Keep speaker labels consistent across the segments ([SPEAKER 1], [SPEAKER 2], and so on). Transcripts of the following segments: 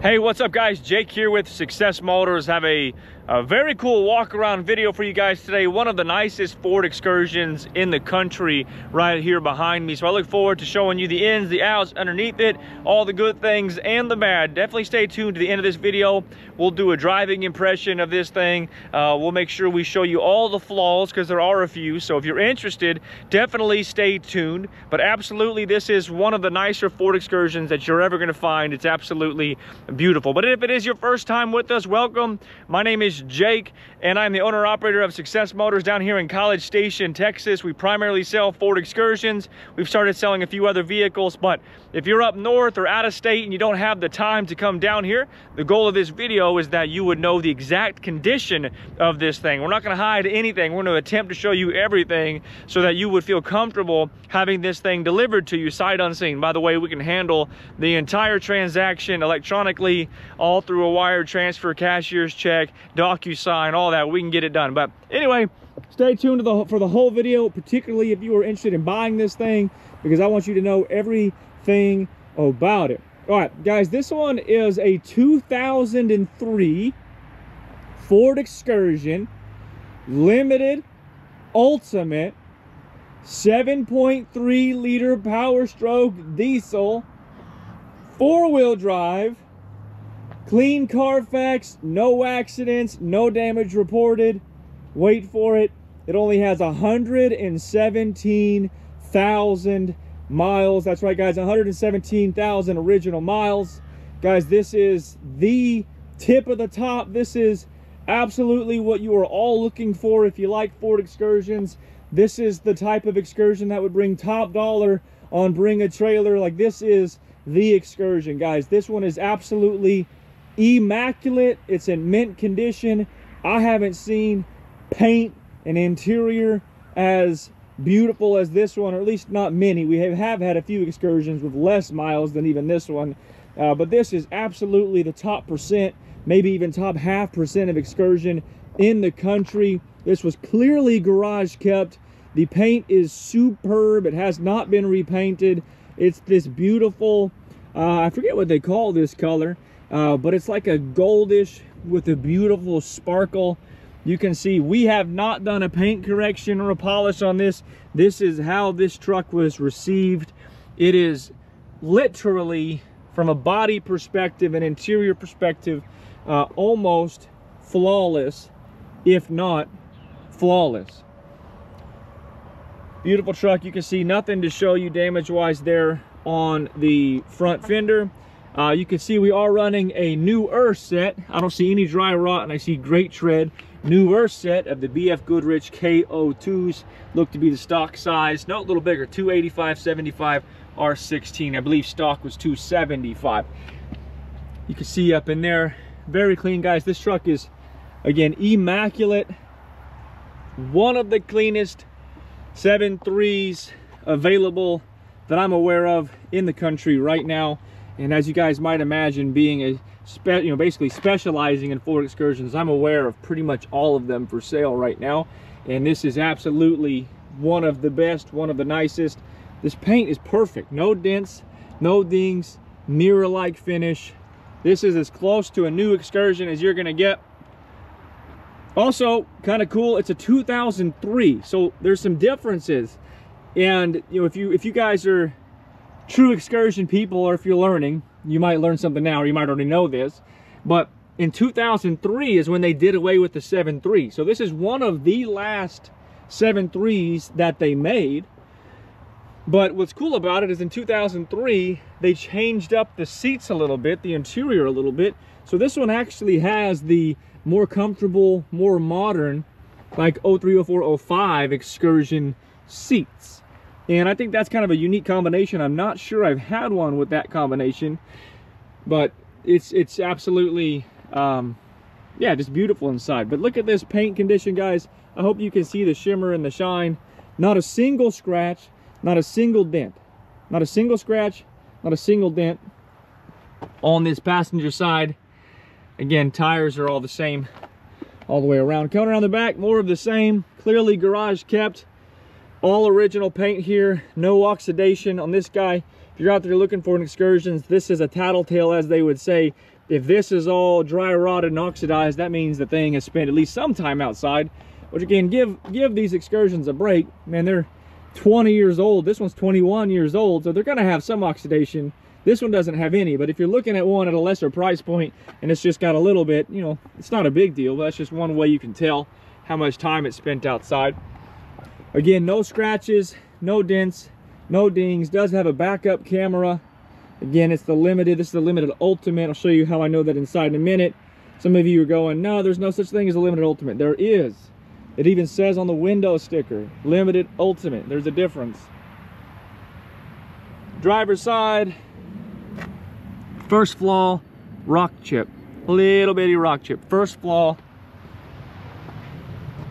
[SPEAKER 1] Hey, what's up guys? Jake here with Success Motors. Have a very cool walk around video for you guys today. One of the nicest Ford Excursions in the country right here behind me. So I look forward to showing you the ins, the outs, underneath it, all the good things and the bad. Definitely stay tuned to the end of this video. We'll do a driving impression of this thing. We'll make sure we show you all the flaws because there are a few. So if you're interested, definitely stay tuned. But absolutely, this is one of the nicer Ford Excursions that you're ever going to find. It's absolutely beautiful. But if it is your first time with us, welcome. My name is Jake and I'm the owner operator of Success Motors down here in College Station, Texas. We primarily sell Ford Excursions. We've started selling a few other vehicles, but if you're up north or out of state and you don't have the time to come down here, the goal of this video is that you would know the exact condition of this thing. We're not going to hide anything. We're going to attempt to show you everything so that you would feel comfortable having this thing delivered to you sight unseen. By the way, we can handle the entire transaction electronically, all through a wire transfer, cashier's check, DocuSign, all that. We can get it done. But anyway, stay tuned for the whole video, particularly if you are interested in buying this thing, because I want you to know everything about it. All right, guys, this one is a 2003 Ford Excursion Limited Ultimate 7.3 liter Powerstroke Diesel, 4-wheel drive, clean Carfax, no accidents, no damage reported. Wait for it. It only has 117,000 miles. That's right, guys, 117,000 original miles. Guys, this is the tip of the top. This is absolutely what you are all looking for if you like Ford Excursions. This is the type of Excursion that would bring top dollar on Bring a Trailer. Like, this is the Excursion, guys. This one is absolutely immaculate. It's in mint condition. I haven't seen paint and interior as beautiful as this one, or at least not many. We have had a few Excursions with less miles than even this one, but this is absolutely the top percent, maybe even top 0.5% of Excursion in the country. This was clearly garage kept. The paint is superb. It has not been repainted. It's this beautiful, I forget what they call this color, but it's like a goldish with a beautiful sparkle. You can see we have not done a paint correction or a polish on this. This is how this truck was received. It is literally, from a body perspective and interior perspective, almost flawless, if not flawless. Beautiful truck. You can see nothing to show you damage wise there on the front fender. You can see we are running a newer set. I don't see any dry rot and I see great tread. Newer set of the BF Goodrich KO2s. Look to be the stock size. No, a little bigger, 285/75 R16. I believe stock was 275. You can see up in there, very clean, guys. This truck is, again, immaculate. One of the cleanest 7.3s available that I'm aware of in the country right now. And as you guys might imagine, being a basically specializing in Ford Excursions, I'm aware of pretty much all of them for sale right now. And this is absolutely one of the best, one of the nicest. This paint is perfect. No dents, no dings, mirror-like finish. This is as close to a new Excursion as you're gonna get. Also, kind of cool, it's a 2003, so there's some differences. And you know, if you guys are true Excursion people, or if you're learning, you might learn something now, or you might already know this, but in 2003 is when they did away with the 7.3. So this is one of the last 7.3s that they made. But what's cool about it is in 2003 they changed up the seats a little bit, the interior a little bit. So this one actually has the more comfortable, more modern, like 03, 04, 05 Excursion seats. And I think that's kind of a unique combination. I'm not sure I've had one with that combination, but it's absolutely, yeah, just beautiful inside. But look at this paint condition, guys. I hope you can see the shimmer and the shine. Not a single scratch, not a single dent. Not a single scratch, not a single dent on this passenger side. Again, tires are all the same all the way around. Coming around the back, more of the same. Clearly garage kept. All original paint here, no oxidation on this guy. If you're out there looking for an Excursions, this is a tattletale, as they would say. If this is all dry rotted and oxidized, that means the thing has spent at least some time outside. Which again, give these Excursions a break. Man, they're 20 years old. This one's 21 years old, so they're gonna have some oxidation. This one doesn't have any, but if you're looking at one at a lesser price point and it's just got a little bit, you know, it's not a big deal, but that's just one way you can tell how much time it's spent outside. Again, no scratches, no dents, no dings. Does have a backup camera. Again, it's the limited. This is the limited ultimate. I'll show you how I know that inside in a minute. Some of you are going, no, there's no such thing as a limited ultimate. There is. It even says on the window sticker, limited ultimate. There's a difference. Driver's side, first flaw, rock chip. Little bitty rock chip. First flaw.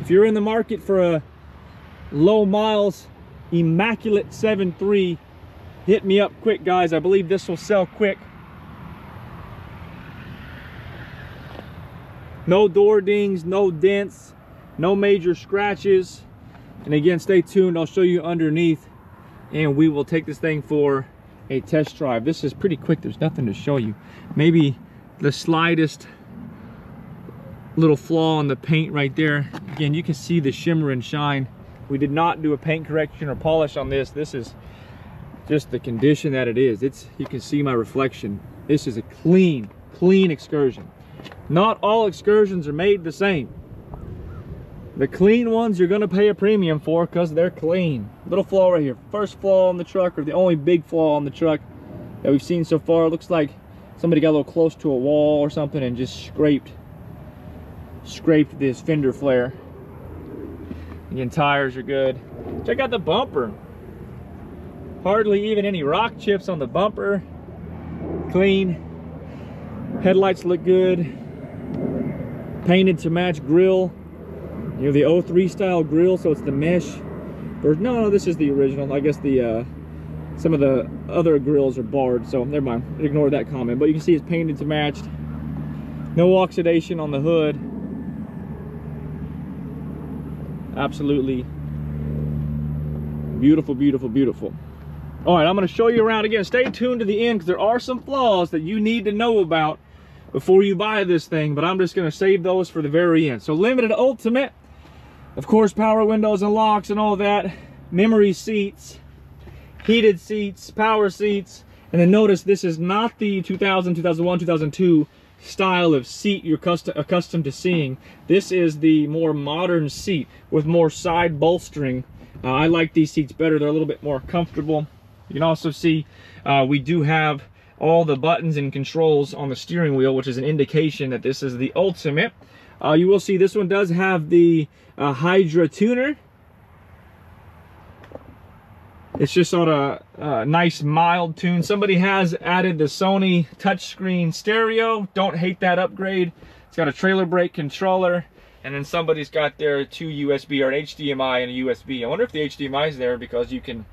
[SPEAKER 1] If you're in the market for a low miles, immaculate 7.3, hit me up quick, guys. I believe this will sell quick. No door dings, no dents, no major scratches. And again, stay tuned. I'll show you underneath and we will take this thing for a test drive. This is pretty quick. There's nothing to show you. Maybe the slightest little flaw on the paint right there. Again, you can see the shimmer and shine. We did not do a paint correction or polish on this. This is just the condition that it is. You can see my reflection. This is a clean Excursion. Not all Excursions are made the same. The clean ones you're gonna pay a premium for because they're clean. Little flaw right here. First flaw on the truck, or the only big flaw on the truck that we've seen so far. It looks like somebody got a little close to a wall or something and just scraped this fender flare. Again, tires are good. Check out the bumper. Hardly even any rock chips on the bumper. Clean. Headlights look good. Painted to match grill. You know, the 03 style grill, so it's the mesh. No, this is the original. I guess the some of the other grills are barred, so never mind. Ignore that comment. But you can see it's painted to match. No oxidation on the hood. Absolutely beautiful, beautiful, beautiful. All right, I'm going to show you around again. Stay tuned to the end because there are some flaws that you need to know about before you buy this thing, but I'm just going to save those for the very end. So limited ultimate, of course, power windows and locks and all that, memory seats, heated seats, power seats, and then notice this is not the 2000, 2001, 2002 style of seat you're accustomed to seeing. This is the more modern seat with more side bolstering. I like these seats better. They're a little bit more comfortable. You can also see we do have all the buttons and controls on the steering wheel, which is an indication that this is the ultimate. You will see this one does have the Hydra tuner. It's just on a nice mild tune. Somebody has added the Sony touchscreen stereo. Don't hate that upgrade. It's got a trailer brake controller, and then somebody's got their two USB, or an HDMI and a USB. I wonder if the HDMI is there because you can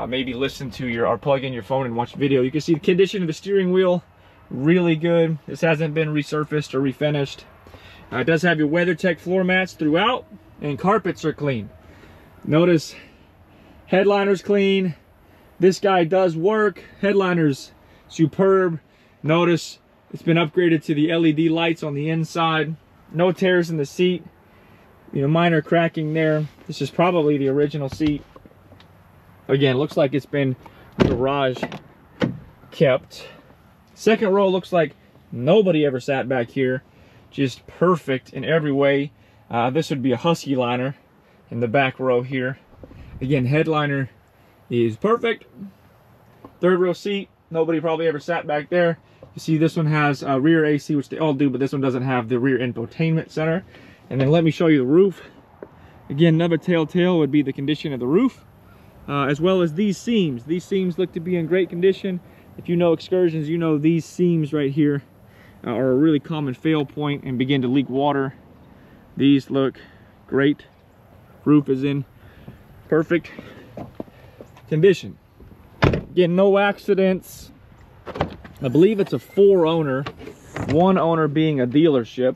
[SPEAKER 1] maybe listen to or plug in your phone and watch video. You can see the condition of the steering wheel, really good. This hasn't been resurfaced or refinished. It does have your WeatherTech floor mats throughout, and carpets are clean. Notice headliner's clean. This guy does work. Headliner's superb. Notice it's been upgraded to the LED lights on the inside. No tears in the seat. You know, minor cracking there. This is probably the original seat. Again, looks like it's been garage kept. Second row looks like nobody ever sat back here. Just perfect in every way. This would be a Husky liner in the back row here. Again, headliner is perfect. Third row seat, nobody probably ever sat back there. You see this one has rear AC, which they all do, but this one doesn't have the rear infotainment center. And then let me show you the roof. Again, another telltale would be the condition of the roof, as well as these seams. These seams look to be in great condition. If you know Excursions, you know these seams right here are a really common fail point and begin to leak water. These look great. Roof is in perfect condition. Again, no accidents. I believe it's a 4-owner, 1 owner being a dealership.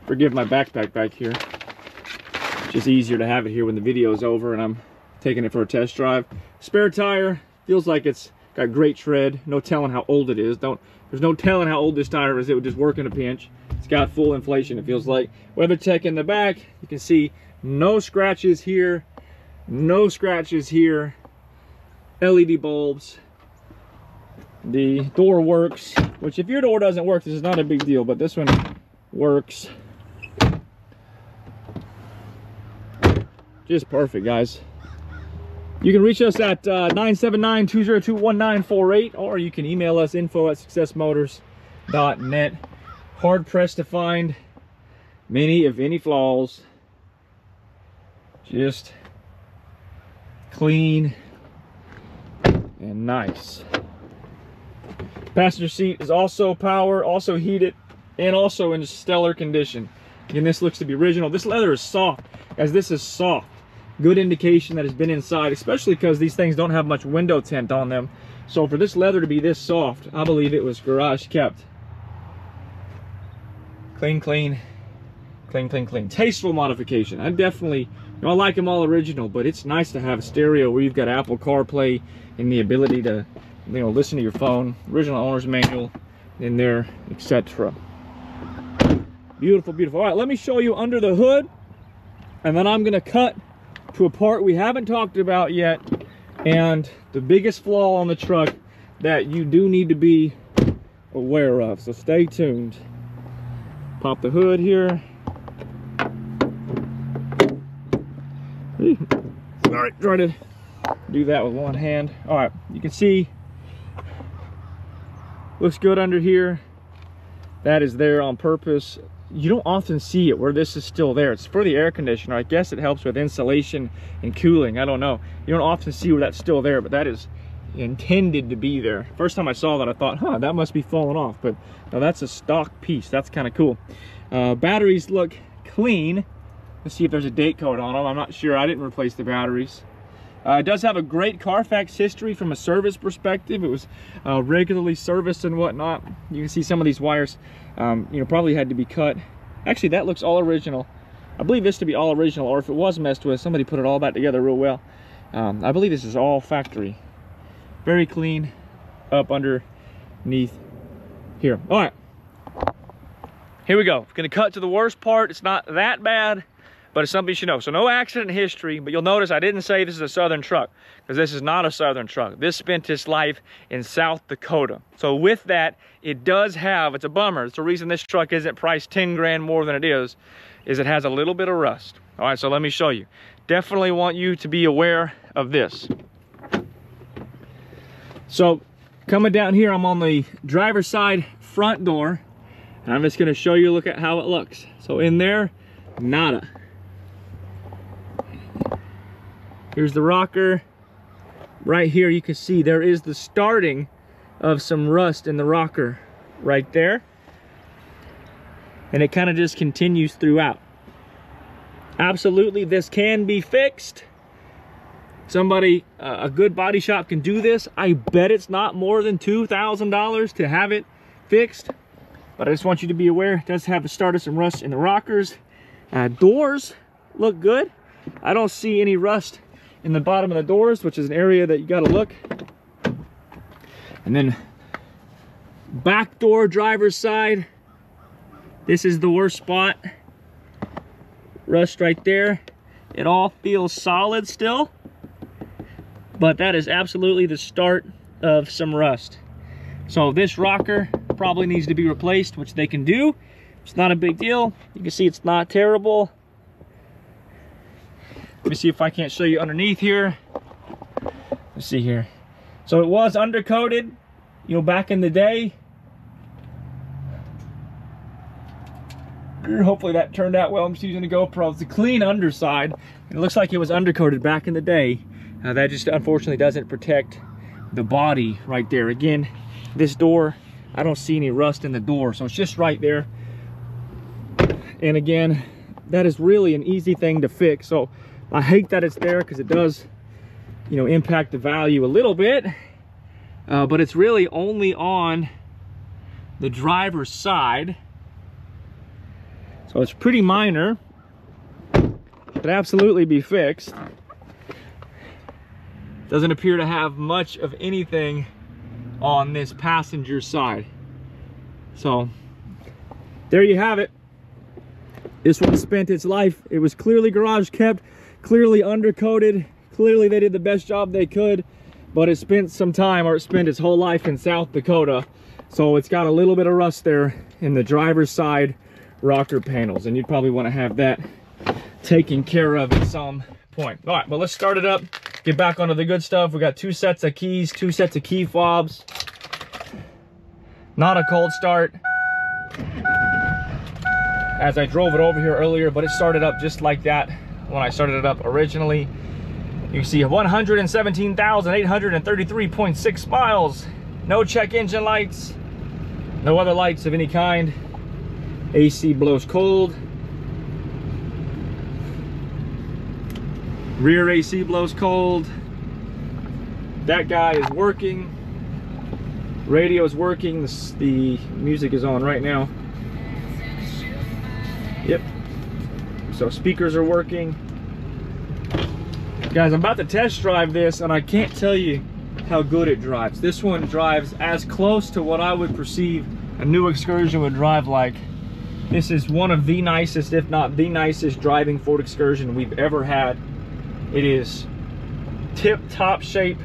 [SPEAKER 1] Forgive my backpack back here. It's just easier to have it here when the video is over and I'm taking it for a test drive. Spare tire, feels like it's Got great tread. No telling how old it is. There's no telling how old this tire is. It would just work in a pinch. It's got full inflation, it feels like. WeatherTech in the back. You can see no scratches here. No scratches here. LED bulbs. The door works, which if your door doesn't work, this is not a big deal, but this one works. Just perfect, guys. You can reach us at 979-202-1948, or you can email us info@successmotors.net. Hard pressed to find many, if any, flaws. Just clean and nice. Passenger seat is also power, also heated, and also in stellar condition. Again, this looks to be original. This leather is soft, guys. This is soft. Good indication that it's been inside, especially because these things don't have much window tint on them. So for this leather to be this soft, I believe it was garage kept. Clean, clean, clean, clean, clean. Tasteful modification. I definitely, I like them all original, but it's nice to have a stereo where you've got Apple CarPlay and the ability to, listen to your phone. Original owner's manual in there, etc. Beautiful, beautiful. All right, let me show you under the hood, and then I'm gonna cut to a part we haven't talked about yet, and the biggest flaw on the truck that you do need to be aware of. So stay tuned. Pop the hood here. All right, try to do that with one hand. All right, you can see looks good under here. That is there on purpose. You don't often see it where this is still there. It's for the air conditioner. I guess it helps with insulation and cooling. I don't know. You don't often see where that's still there, but that is intended to be there. First time I saw that, I thought, huh, that must be falling off. But no, that's a stock piece. That's kind of cool. Batteries look clean. Let's see if there's a date code on them. I'm not sure. I didn't replace the batteries. It does have a great Carfax history from a service perspective. It was regularly serviced and whatnot. You can see some of these wires, probably had to be cut. Actually, that looks all original. I believe this to be all original, or if it was messed with, somebody put it all back together real well. I believe this is all factory. Very clean up underneath here. All right, here we go. Gonna cut to the worst part. It's not that bad, but it's something you should know. So no accident history, but you'll notice I didn't say this is a Southern truck, because this is not a Southern truck. This spent its life in South Dakota. So with that, it does have, it's a bummer. It's the reason this truck isn't priced 10 grand more than it is it has a little bit of rust. All right, so let me show you. Definitely want you to be aware of this. So coming down here, I'm on the driver's side front door, and I'm just gonna show you, look at how it looks. So in there, nada. Here's the rocker. Right here you can see there is the starting of some rust in the rocker right there. And it kind of just continues throughout. Absolutely, this can be fixed. Somebody, a good body shop can do this. I bet it's not more than $2,000 to have it fixed. But I just want you to be aware, it does have the start of some rust in the rockers. Doors look good. I don't see any rust in the bottom of the doors, which is an area that you got to look. And then back door, driver's side. This is the worst spot. Rust right there. It all feels solid still, but that is absolutely the start of some rust. So this rocker probably needs to be replaced, which they can do. It's not a big deal. You can see it's not terrible. Let me see if I can't show you underneath here. Let's see here. So it was undercoated, back in the day. Hopefully that turned out well. I'm just using the GoPro. It's a clean underside. It looks like it was undercoated back in the day. That just unfortunately doesn't protect the body right there. Again, this door, I don't see any rust in the door, so it's just right there. And again, that is really an easy thing to fix. So I hate that it's there, because it does, impact the value a little bit. But it's really only on the driver's side. So it's pretty minor. Could absolutely be fixed. Doesn't appear to have much of anything on this passenger side. So there you have it. This one spent its life. It was clearly garage kept, clearly undercoated, clearly they did the best job they could, but it spent some time, or it spent its whole life in South Dakota. So it's got a little bit of rust there in the driver's side rocker panels, and you'd probably want to have that taken care of at some point. All right, but let's start it up, get back onto the good stuff. We got 2 sets of keys, 2 sets of key fobs. Not a cold start, as I drove it over here earlier, but it started up just like that when I started it up originally. You see 117,833.6 miles. No check engine lights, no other lights of any kind. AC blows cold. Rear AC blows cold. That guy is working. Radio is working. The music is on right now. Yep. So speakers are working. Guys, I'm about to test drive this, and I can't tell you how good it drives. This one drives as close to what I would perceive a new Excursion would drive like. This is one of the nicest, if not the nicest, driving Ford Excursion we've ever had. It is tip-top shape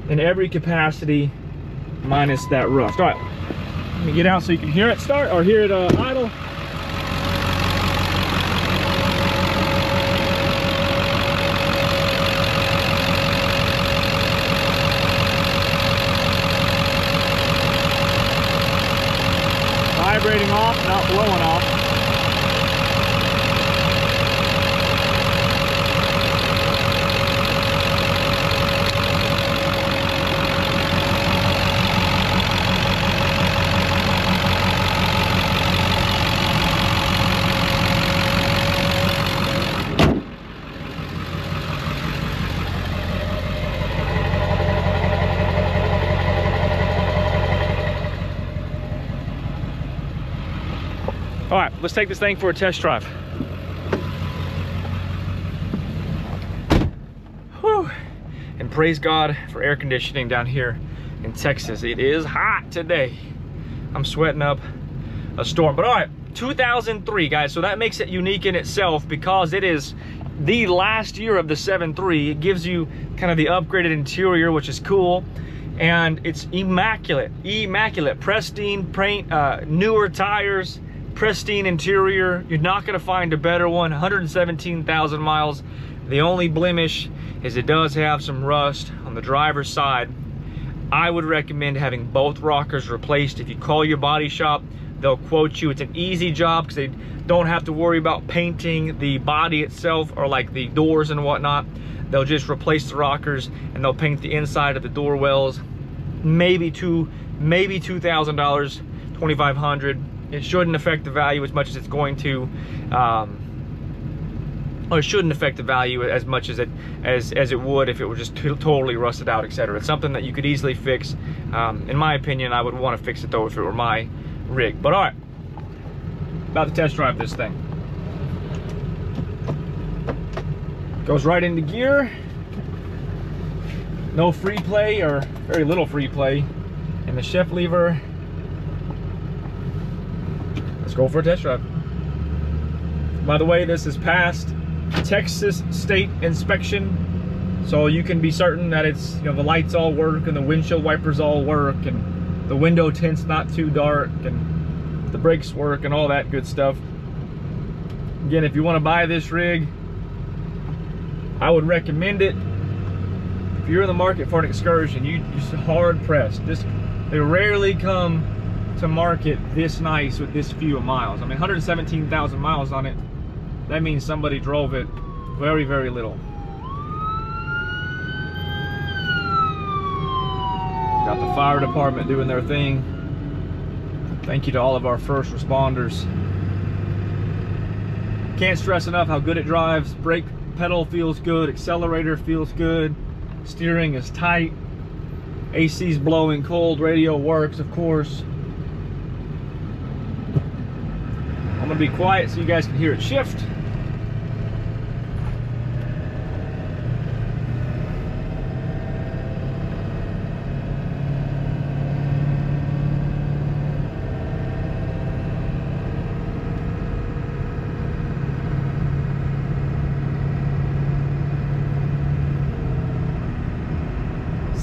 [SPEAKER 1] in every capacity, minus that rust. All right, let me get out so you can hear it start, or hear it idle. Vibrating off, not blowing off. All right, let's take this thing for a test drive. Whew. And praise God for air conditioning down here in Texas. It is hot today. I'm sweating up a storm. But all right, 2003, guys. So that makes it unique in itself because it is the last year of the 7.3. It gives you kind of the upgraded interior, which is cool. And it's immaculate, pristine paint, newer tires, pristine interior. You're not going to find a better one. 117,000 miles. The only blemish is it does have some rust on the driver's side. I would recommend having both rockers replaced. If you call your body shop, they'll quote you. It's an easy job because they don't have to worry about painting the body itself or like the doors and whatnot. They'll just replace the rockers and they'll paint the inside of the door wells. Maybe $2,000, $2,500. It shouldn't affect the value as much as it's going to, or it shouldn't affect the value as much as it would if it were just totally rusted out, etc. It's something that you could easily fix. In my opinion, I would want to fix it though if it were my rig. But all right, about to test drive this thing. Goes right into gear. No free play, or very little free play in the shift lever. Let's go for a test drive. By the way, this is past Texas state inspection, so you can be certain that it's, you know, the lights all work and the windshield wipers all work and the window tint's not too dark and the brakes work and all that good stuff. Again, if you want to buy this rig, I would recommend it. If you're in the market for an Excursion, you're just hard pressed. They rarely come to market this nice with this few miles. I mean, 117,000 miles on it. That means somebody drove it very, very little. Got the fire department doing their thing. Thank you to all of our first responders. Can't stress enough how good it drives. Brake pedal feels good, accelerator feels good, steering is tight, AC's blowing cold, radio works, of course. I'm gonna be quiet so you guys can hear it shift.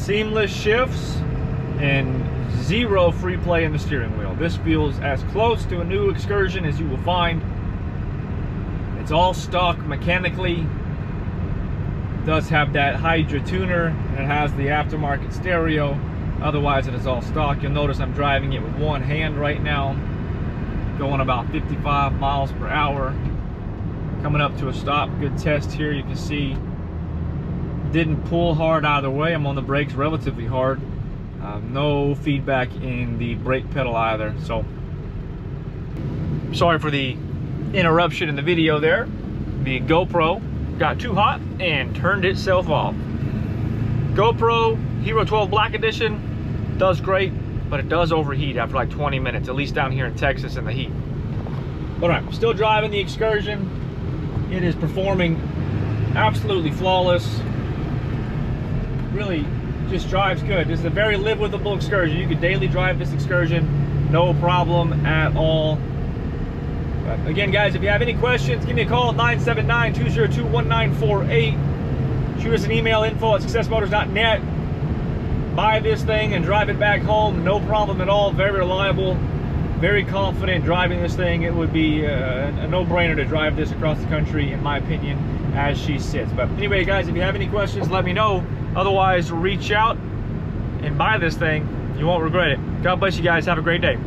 [SPEAKER 1] seamless shifts and zero free play in the steering wheel. This feels as close to a new Excursion as you will find. It's all stock mechanically. It does have that Hydra tuner, and it has the aftermarket stereo. Otherwise, it is all stock. You'll notice I'm driving it with one hand right now, going about 55 miles per hour. Coming up to a stop. Good test here. You can see didn't pull hard either way. I'm on the brakes relatively hard. No feedback in the brake pedal either. So sorry for the interruption in the video there. The GoPro got too hot and turned itself off. GoPro Hero 12 Black Edition does great, but it does overheat after like 20 minutes, at least down here in Texas in the heat. But all right, still driving the Excursion. It is performing absolutely flawless. Really just drives good. This is a very livable Excursion. You could daily drive this Excursion, no problem at all. But again, guys, if you have any questions, give me a call at 979-202-1948. Shoot us an email, info@successmotors.net. Buy this thing and drive it back home, no problem at all. Very reliable, very confident driving this thing. It would be a no-brainer to drive this across the country, in my opinion, as she sits. But anyway, guys, if you have any questions, let me know. Otherwise, reach out and buy this thing. You won't regret it. God bless you guys. Have a great day.